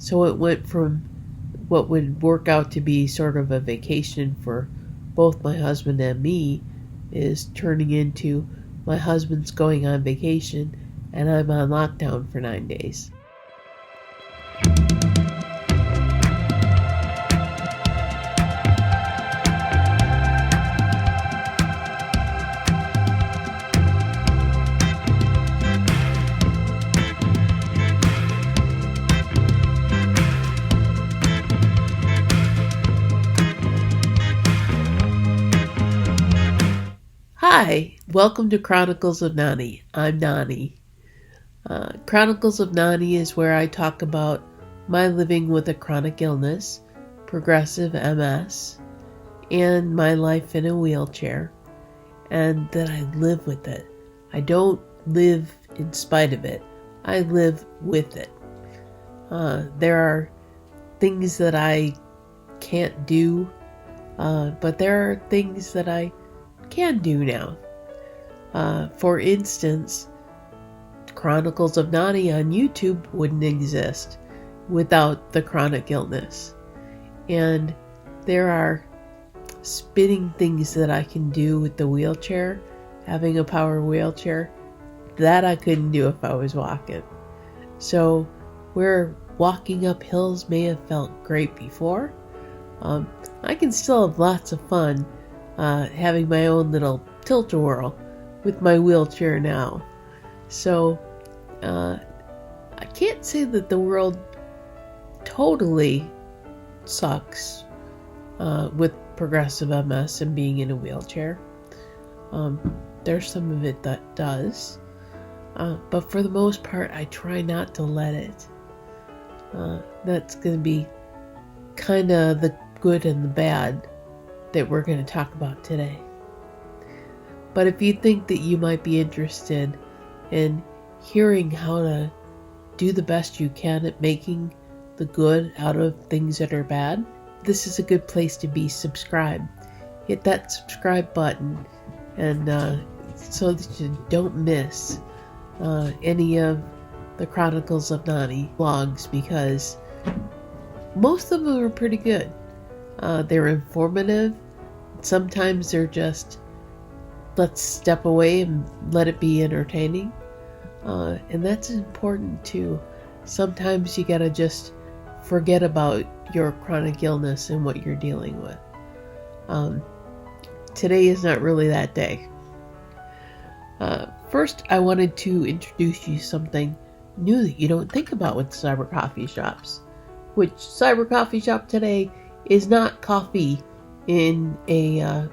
So it went from what would work out to be sort of a vacation for both my husband and me is turning into my husband's going on vacation and I'm on lockdown for 9 days. Hi, welcome to Chronicles of Nani. I'm Nani. Chronicles of Nani is where I talk about my living with a chronic illness, progressive MS, and my life in a wheelchair, and that I live with it. I don't live in spite of it. I live with it. There are things that I can't do, but there are things that I can do now. For instance, Chronicles of Nani on YouTube wouldn't exist without the chronic illness. And there are spinning things that I can do with the wheelchair, having a power wheelchair, that I couldn't do if I was walking. So where walking up hills may have felt great before, I can still have lots of fun having my own little tilt-a-whirl with my wheelchair now. So I can't say that the world totally sucks with progressive MS and being in a wheelchair. There's some of it that does. But for the most part, I try not to let it. That's going to be kind of the good and the bad that we're going to talk about today. But if you think that you might be interested in hearing how to do the best you can at making the good out of things that are bad, this is a good place to be. Subscribe. Hit that subscribe button, and so that you don't miss any of the Chronicles of Nani vlogs, because most of them are pretty good. They're informative. Sometimes they're just, let's step away and let it be entertaining. And that's important too. Sometimes you gotta just forget about your chronic illness and what you're dealing with. Today is not really that day. First, I wanted to introduce you something new that you don't think about with cyber coffee shops. Which cyber coffee shop today is not coffee in a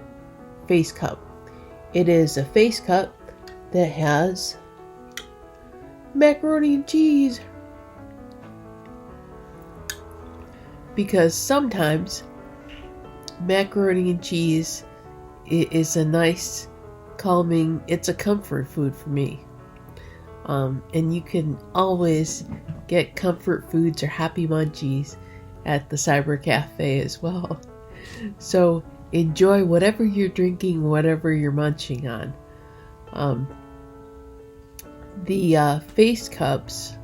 face cup. It is a face cup that has macaroni and cheese. Because sometimes macaroni and cheese is a nice, calming, it's a comfort food for me. And you can always get comfort foods or happy munchies at the Cyber Cafe as well. So enjoy whatever you're drinking, whatever you're munching on. The face cups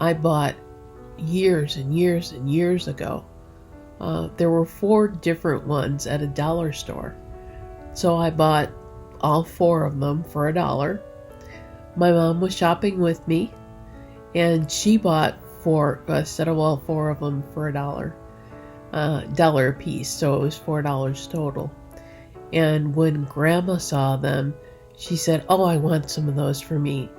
I bought years and years and years ago. There were 4 different ones at a dollar store. So I bought all 4 of them for $1. My mom was shopping with me, and she bought 4 of them for $1. $1 a piece, so it was $4 total. And when Grandma saw them, she said, "Oh, I want some of those for me."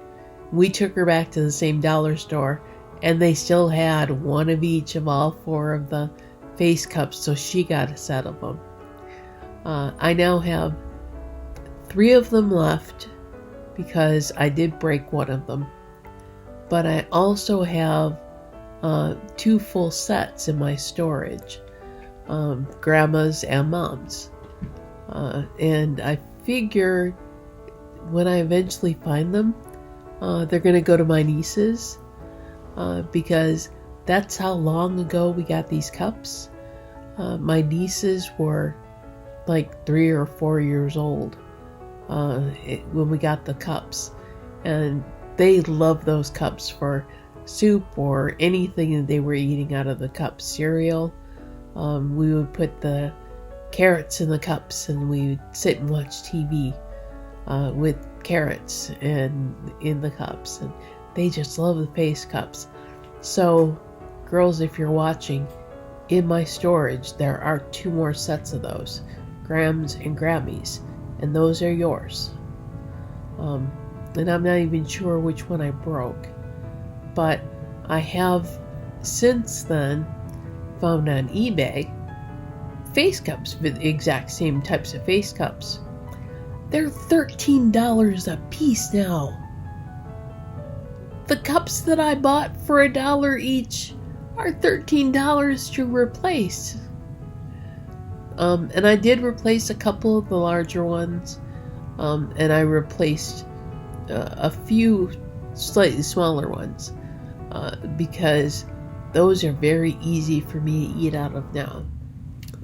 We took her back to the same dollar store, and they still had one of each of all 4 of the face cups, so she got a set of them. I now have 3 of them left because I did break one of them. But I also have 2 full sets in my storage, Grandma's and Mom's. And I figure when I eventually find them, they're going to go to my nieces, because that's how long ago we got these cups. My nieces were like 3 or 4 years old when we got the cups, and they love those cups for soup or anything that they were eating out of the cup, cereal. We would put the carrots in the cups and we would sit and watch TV with carrots and in the cups, and they just love the face cups. So girls, if you're watching, in my storage there are 2 more sets of those, Grams and Grammys, and those are yours. And I'm not even sure which one I broke, but I have since then found on eBay face cups with the exact same types of face cups. They're $13 a piece now. The cups that I bought for $1 each are $13 to replace. And I did replace a couple of the larger ones, and I replaced a few slightly smaller ones because those are very easy for me to eat out of now.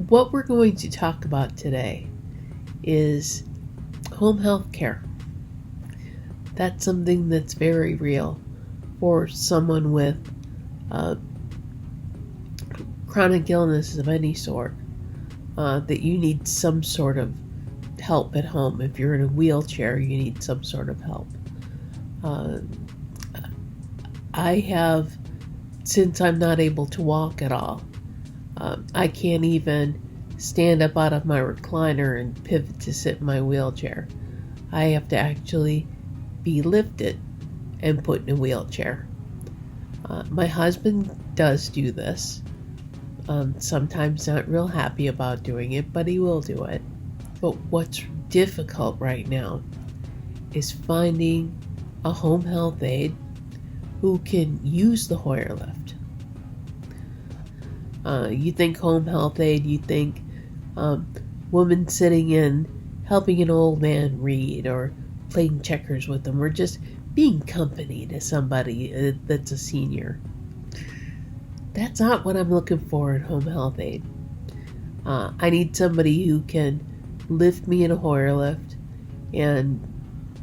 What we're going to talk about today is home health care. That's something that's very real for someone with chronic illness of any sort, that you need some sort of help at home. If you're in a wheelchair, you need some sort of help. I have, since I'm not able to walk at all, I can't even stand up out of my recliner and pivot to sit in my wheelchair. I have to actually be lifted and put in a wheelchair. My husband does do this. Sometimes not real happy about doing it, but he will do it. But what's difficult right now is finding a home health aide who can use the Hoyer lift. You think home health aide, you think woman sitting in helping an old man read or playing checkers with them or just being company to somebody that's a senior. That's not what I'm looking for in home health aide. I need somebody who can lift me in a Hoyer lift and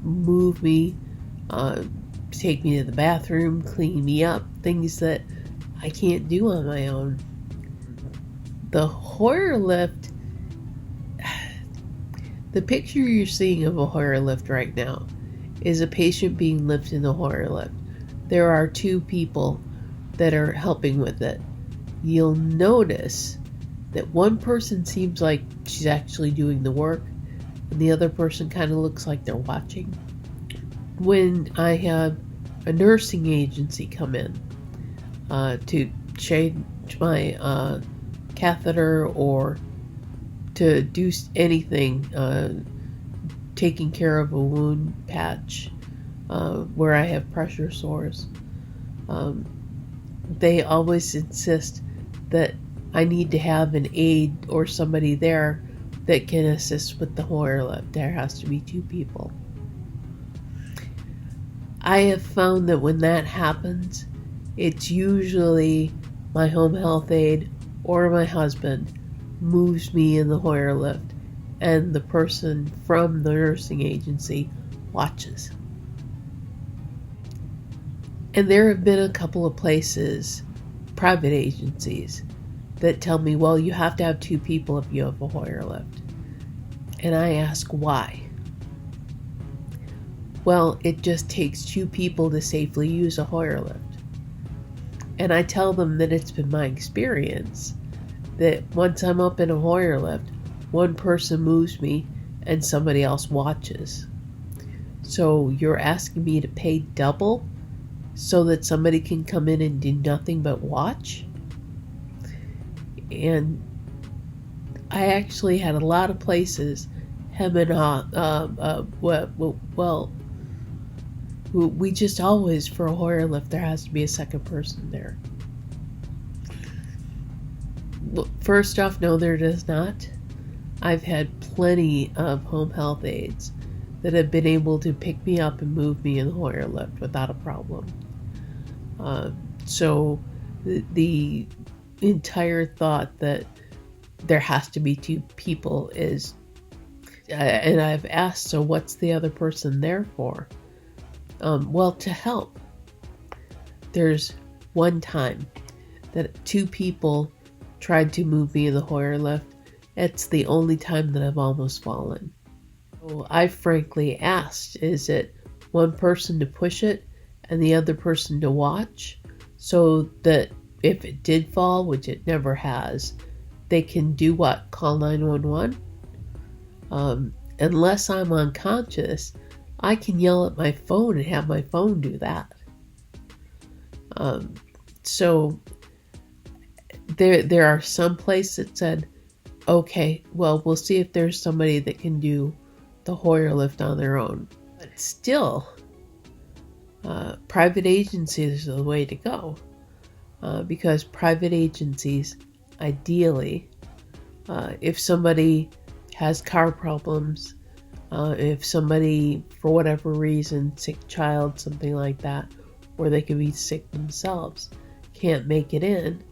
move me, take me to the bathroom, clean me up, things that I can't do on my own. The Hoyer lift, the picture you're seeing of a Hoyer lift right now is a patient being lifted in the Hoyer lift. There are 2 people that are helping with it. You'll notice that one person seems like she's actually doing the work, and the other person kind of looks like they're watching. When I have a nursing agency come in to change my catheter or to do anything, taking care of a wound patch where I have pressure sores, they always insist that I need to have an aide or somebody there that can assist with the Hoyer lift. There has to be 2 people. I have found that when that happens, it's usually my home health aide or my husband moves me in the Hoyer lift, and the person from the nursing agency watches. And there have been a couple of places, private agencies, that tell me, well, you have to have 2 people if you have a Hoyer lift. And I ask why. Well, it just takes 2 people to safely use a Hoyer lift. And I tell them that it's been my experience that once I'm up in a Hoyer lift, one person moves me and somebody else watches. So you're asking me to pay double so that somebody can come in and do nothing but watch? And I actually had a lot of places hem and haw. We just always, for a Hoyer lift, there has to be a second person there. First off, no, there does not. I've had plenty of home health aides that have been able to pick me up and move me in the Hoyer lift without a problem. So the entire thought that there has to be 2 people is, and I've asked, so what's the other person there for? Well, to help. There's one time that two people tried to move me in the Hoyer lift. It's the only time that I've almost fallen. So I frankly asked, is it one person to push it and the other person to watch, so that if it did fall, which it never has, they can do what? Call 911? Unless I'm unconscious, I can yell at my phone and have my phone do that. So there are some places that said, okay, well, we'll see if there's somebody that can do the Hoyer lift on their own. But still, private agencies are the way to go, because private agencies, ideally, if somebody has car problems, if somebody, for whatever reason, sick child, something like that, or they could be sick themselves, can't make it in,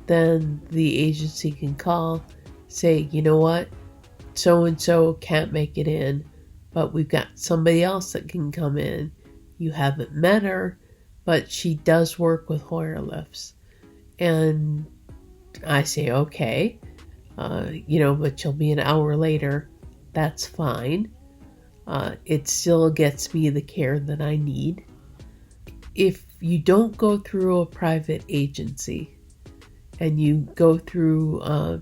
then the agency can call, say, you know what, so-and-so can't make it in, but we've got somebody else that can come in. You haven't met her, but she does work with Hoyer lifts. And I say, okay, but she'll be an hour later. That's fine. It still gets me the care that I need. If you don't go through a private agency and you go through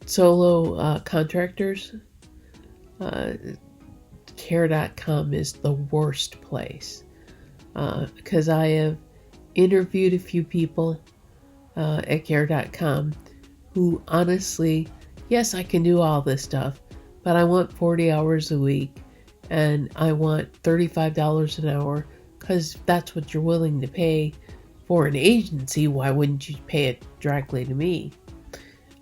solo contractors, care.com is the worst place, because I have interviewed a few people at care.com who honestly, yes, I can do all this stuff, but I want 40 hours a week and I want $35 an hour, because that's what you're willing to pay for an agency. Why wouldn't you pay it directly to me?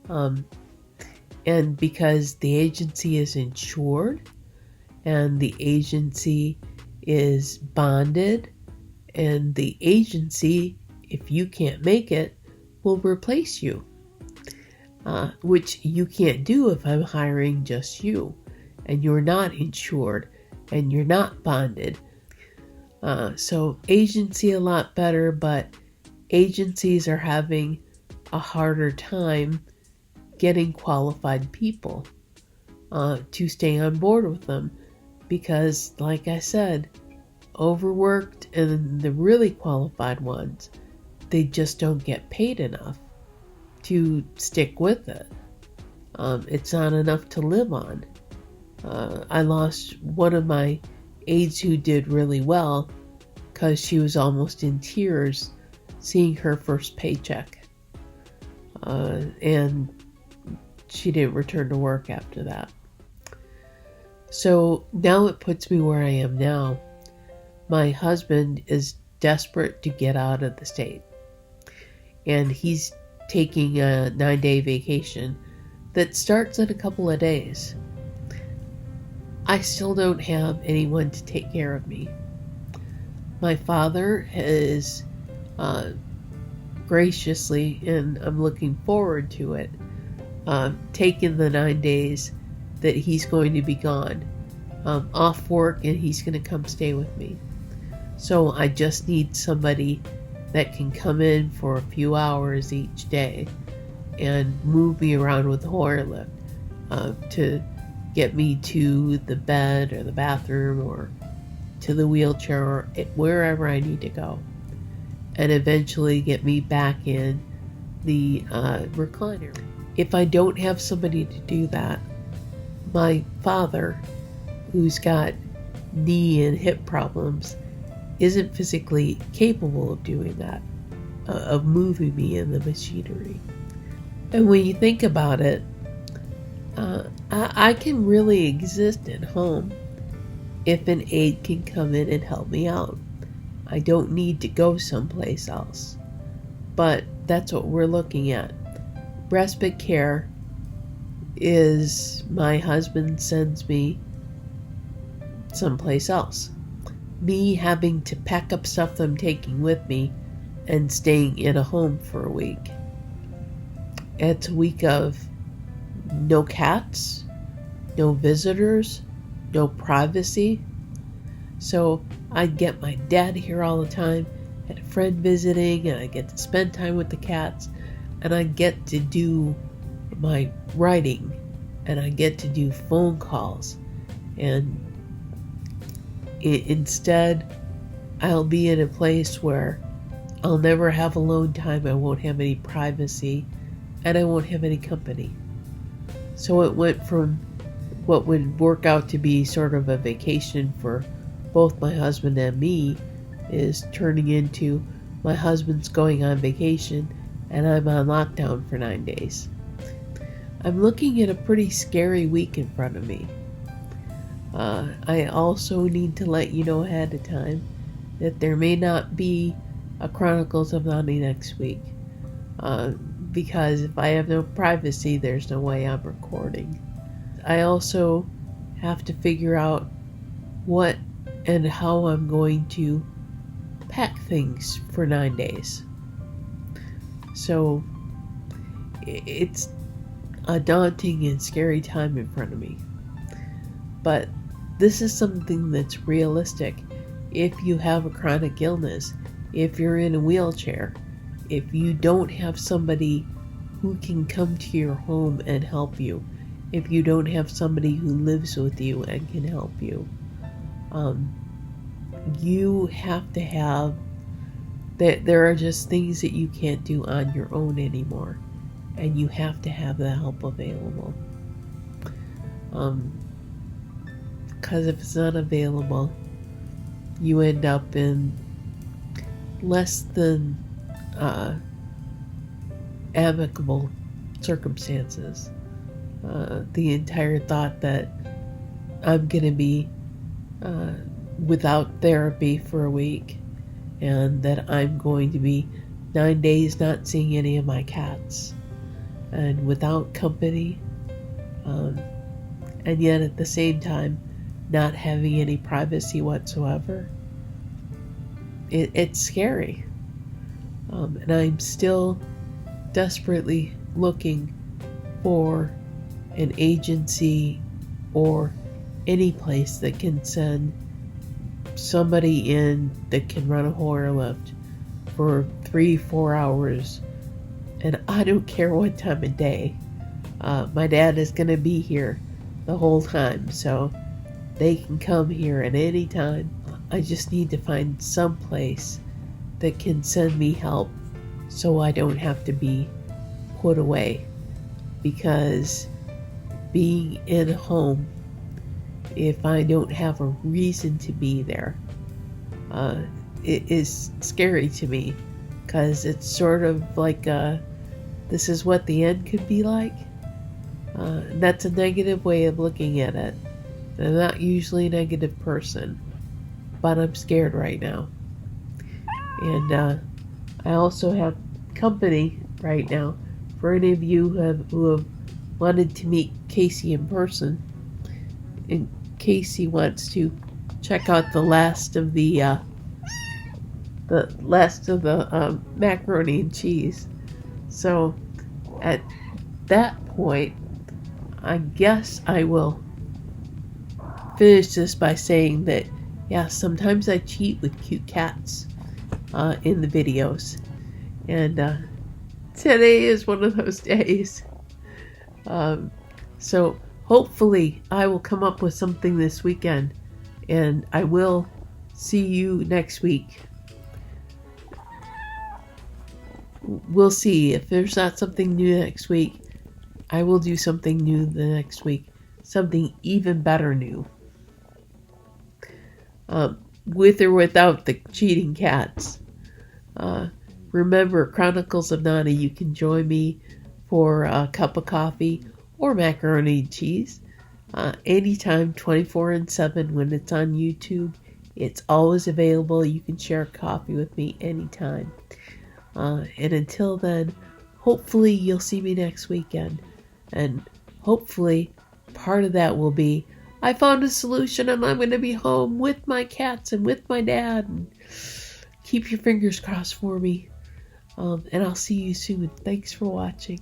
And because the agency is insured and the agency is bonded, and the agency, if you can't make it, will replace you, which you can't do if I'm hiring just you and you're not insured and you're not bonded. So agency a lot better, but agencies are having a harder time getting qualified people to stay on board with them, because, like I said, overworked and the really qualified ones, they just don't get paid enough to stick with it. It's not enough to live on. I lost one of my aides who did really well because she was almost in tears seeing her first paycheck. And she didn't return to work after that. So now it puts me where I am now. My husband is desperate to get out of the state, and he's taking a 9-day vacation that starts in a couple of days. I still don't have anyone to take care of me. My father has graciously, and I'm looking forward to it, taken the 9 days that he's going to be gone off work, and he's going to come stay with me. So I just need somebody that can come in for a few hours each day and move me around with the Hoyer lift to get me to the bed or the bathroom or to the wheelchair or wherever I need to go, and eventually get me back in the recliner. If I don't have somebody to do that, my father, who's got knee and hip problems, isn't physically capable of doing that, of moving me in the machinery. And when you think about it, I can really exist at home if an aide can come in and help me out. I don't need to go someplace else. But that's what we're looking at. Respite care is my husband sends me someplace else. Me having to pack up stuff that I'm taking with me and staying in a home for a week. It's a week of no cats, no visitors, no privacy. So I'd get my dad here all the time, and a friend visiting, and I get to spend time with the cats, and I get to do my writing, and I get to do phone calls. And instead, I'll be in a place where I'll never have alone time, I won't have any privacy, and I won't have any company. So it went from what would work out to be sort of a vacation for both my husband and me is turning into my husband's going on vacation and I'm on lockdown for 9 days. I'm looking at a pretty scary week in front of me. I also need to let you know ahead of time that there may not be a Chronicles of Nani next week. Because if I have no privacy, there's no way I'm recording. I also have to figure out what and how I'm going to pack things for 9 days. So it's a daunting and scary time in front of me. But this is something that's realistic. If you have a chronic illness, if you're in a wheelchair, if you don't have somebody who can come to your home and help you, if you don't have somebody who lives with you and can help you, you have to have that. There are just things that you can't do on your own anymore, and you have to have the help available. Because if it's not available, you end up in less than amicable circumstances. The entire thought that I'm going to be without therapy for a week and that I'm going to be 9 days not seeing any of my cats and without company, and yet at the same time not having any privacy whatsoever. It's scary. And I'm still desperately looking for an agency or any place that can send somebody in that can run a Hoyer lift for 3-4 hours. And I don't care what time of day. My dad is going to be here the whole time, so they can come here at any time. I just need to find some place that can send me help so I don't have to be put away. Because being in a home, if I don't have a reason to be there, it is scary to me. Because it's sort of like this is what the end could be like. That's a negative way of looking at it. I'm not usually a negative person, but I'm scared right now. And I also have company right now. For any of you who have wanted to meet Casey in person, and Casey wants to check out the last of the macaroni and cheese. So at that point, I guess I will finish this by saying that, yeah, sometimes I cheat with cute cats in the videos. And today is one of those days. So hopefully I will come up with something this weekend. And I will see you next week. We'll see. If there's not something new next week, I will do something new the next week. Something even better new. With or without the cheating cats. Remember, Chronicles of Nani, you can join me for a cup of coffee or macaroni and cheese anytime, 24/7 when it's on YouTube. It's always available. You can share coffee with me anytime. And until then, hopefully you'll see me next weekend. And hopefully part of that will be, I found a solution and I'm going to be home with my cats and with my dad. And keep your fingers crossed for me. And I'll see you soon. Thanks for watching.